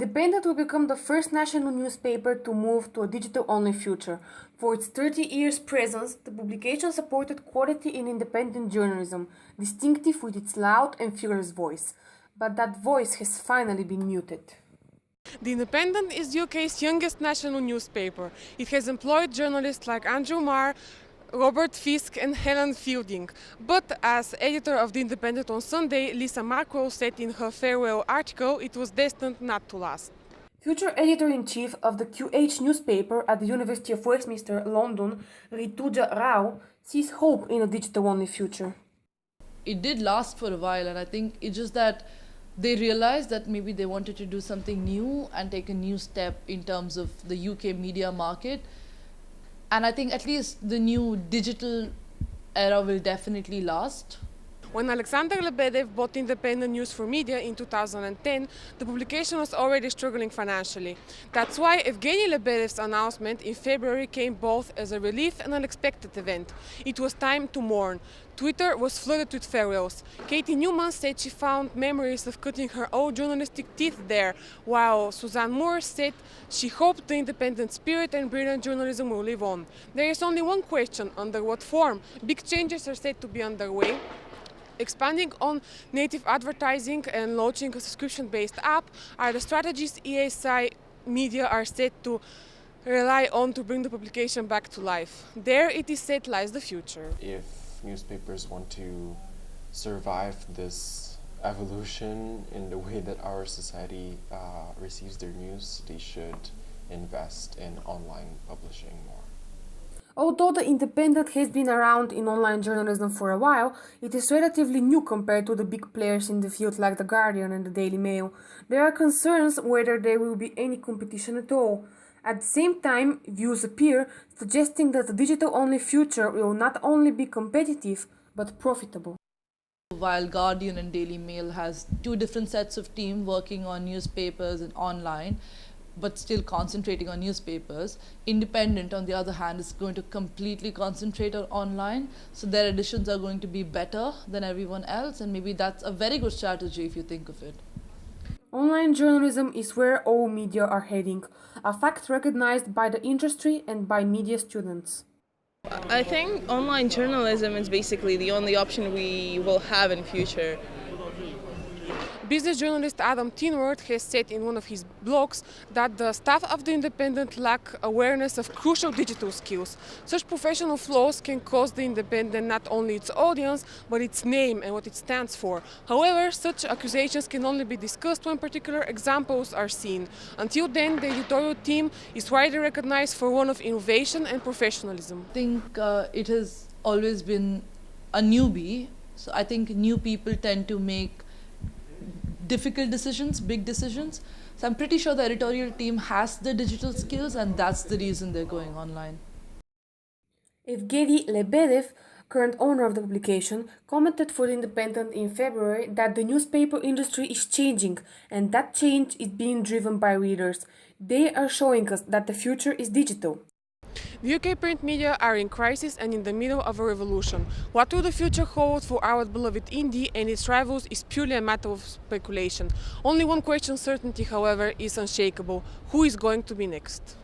Independent will become the first national newspaper to move to a digital-only future. For its 30 years presence, the publication supported quality in independent journalism, distinctive with its loud and fearless voice. But that voice has finally been muted. The Independent is the UK's youngest national newspaper. It has employed journalists like Andrew Marr, Robert Fisk and Helen Fielding. But as editor of The Independent on Sunday, Lisa Markwell said in her farewell article, it was destined not to last. Future editor-in-chief of the QH newspaper at the University of Westminster, London, Rituja Rao, sees hope in a digital-only future. It did last for a while, and I think it's just that they realized that maybe they wanted to do something new and take a new step in terms of the UK media market. And I think at least the new digital era will definitely last. When Alexander Lebedev bought Independent News for Media in 2010, the publication was already struggling financially. That's why Evgeny Lebedev's announcement in February came both as a relief and unexpected event. It was time to mourn. Twitter was flooded with farewells. Katie Newman said she found memories of cutting her own journalistic teeth there, while Suzanne Moore said she hoped the independent spirit and brilliant journalism will live on. There is only one question: under what form? Big changes are said to be underway. Expanding on native advertising and launching a subscription-based app are the strategies ESI Media are set to rely on to bring the publication back to life. There, it is said, lies the future. If newspapers want to survive this evolution in the way that our society receives their news, they should invest in online publishing more. Although The Independent has been around in online journalism for a while, it is relatively new compared to the big players in the field like The Guardian and the Daily Mail. There are concerns whether there will be any competition at all. At the same time, views appear suggesting that the digital-only future will not only be competitive, but profitable. While Guardian and Daily Mail has two different sets of team working on newspapers and online, but still concentrating on newspapers, Independent, on the other hand, is going to completely concentrate on online. So their editions are going to be better than everyone else, and maybe that's a very good strategy if you think of it. Online journalism is where all media are heading, a fact recognized by the industry and by media students. I think online journalism is basically the only option we will have in future. Business journalist Adam Tinworth has said in one of his blogs that the staff of The Independent lack awareness of crucial digital skills. Such professional flaws can cost The Independent not only its audience, but its name and what it stands for. However, such accusations can only be discussed when particular examples are seen. Until then, the editorial team is widely recognized for one of innovation and professionalism. I think it has always been a newbie, so I think new people tend to make difficult decisions, big decisions. So I'm pretty sure the editorial team has the digital skills, and that's the reason they're going online. Evgeny Lebedev, current owner of the publication, commented for The Independent in February that the newspaper industry is changing, and that change is being driven by readers. They are showing us that the future is digital. The UK print media are in crisis and in the middle of a revolution. What will the future hold for our beloved indie and its rivals is purely a matter of speculation. Only one question certainty, however, is unshakable: who is going to be next?